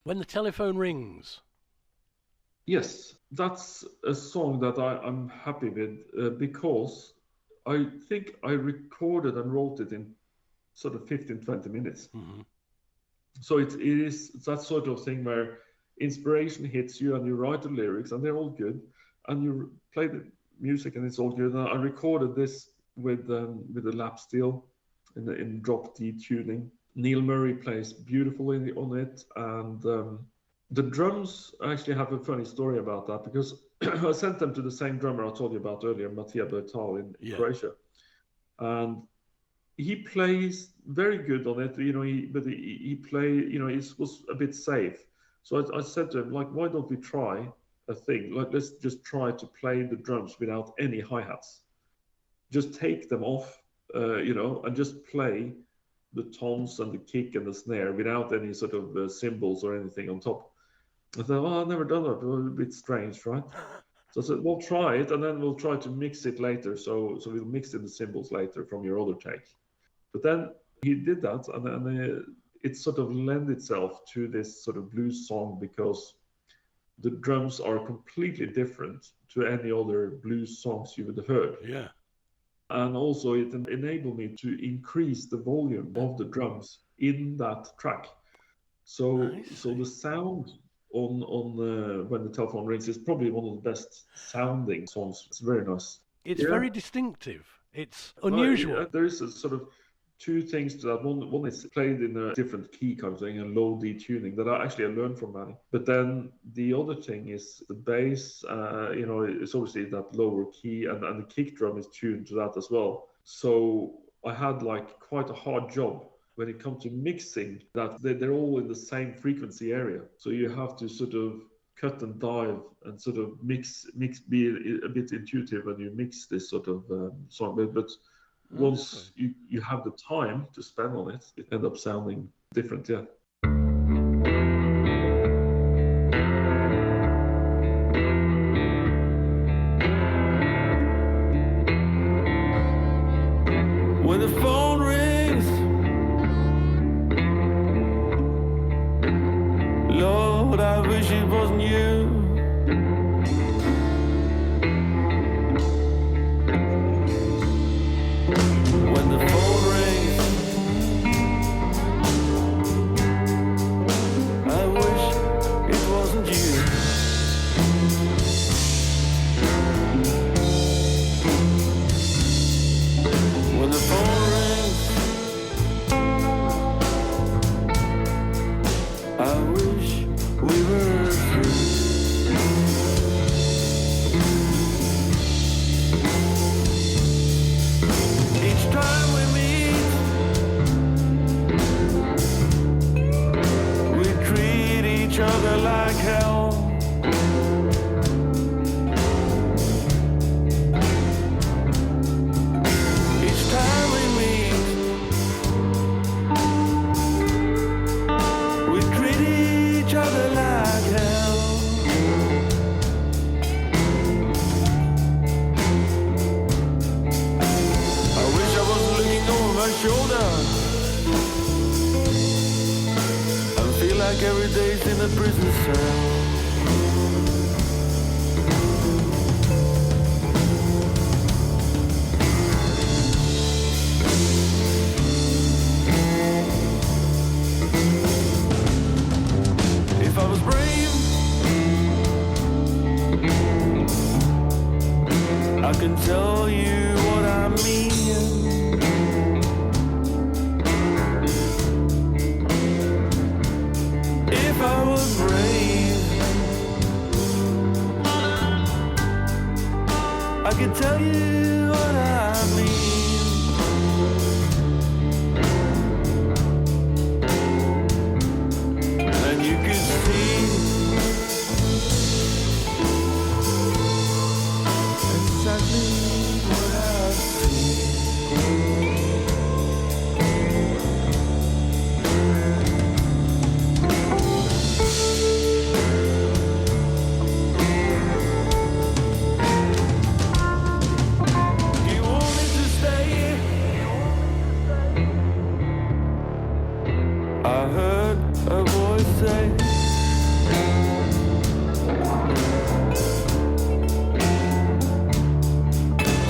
When the Telephone Rings. Yes, that's a song that I'm happy with because I think I recorded and wrote it in sort of 15, 20 minutes. Mm-hmm. So it is that sort of thing where inspiration hits you and you write the lyrics and they're all good and you play the music and it's all good. And I recorded this with the lap steel in drop D tuning. Neil Murray plays beautifully on it, and the drums, I actually have a funny story about that because I sent them to the same drummer I told you about earlier, Matija Bertal in Croatia, and he plays very good on it. He play, it was a bit safe. So I said to him, like, why don't we try a thing? Like, let's just try to play the drums without any hi-hats. Just take them off, and just play the toms and the kick and the snare without any sort of cymbals or anything on top. I thought, I've never done that. It was a bit strange, right? So I said, we'll try it, and then we'll try to mix it later. So we'll mix in the cymbals later from your other take. But then he did that, and it sort of lent itself to this sort of blues song because the drums are completely different to any other blues songs you would have heard. Yeah. And also it enabled me to increase the volume of the drums in that track. So the sound on When the Telephone Rings is probably one of the best sounding songs. It's very nice. It's very distinctive. It's unusual. There is a sort of two things to that. One is played in a different key kind of thing, a low D tuning that I learned from Manny. But then the other thing is the bass, it's obviously that lower key, and the kick drum is tuned to that as well. So I had like quite a hard job when it comes to mixing that. They're all in the same frequency area. So you have to sort of cut and dive and sort of mix, be a bit intuitive when you mix this sort of song. But once you have the time to spend on it, it ends up sounding different, yeah. When the phone rings, Lord, I wish it wasn't you.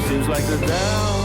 Seems like the down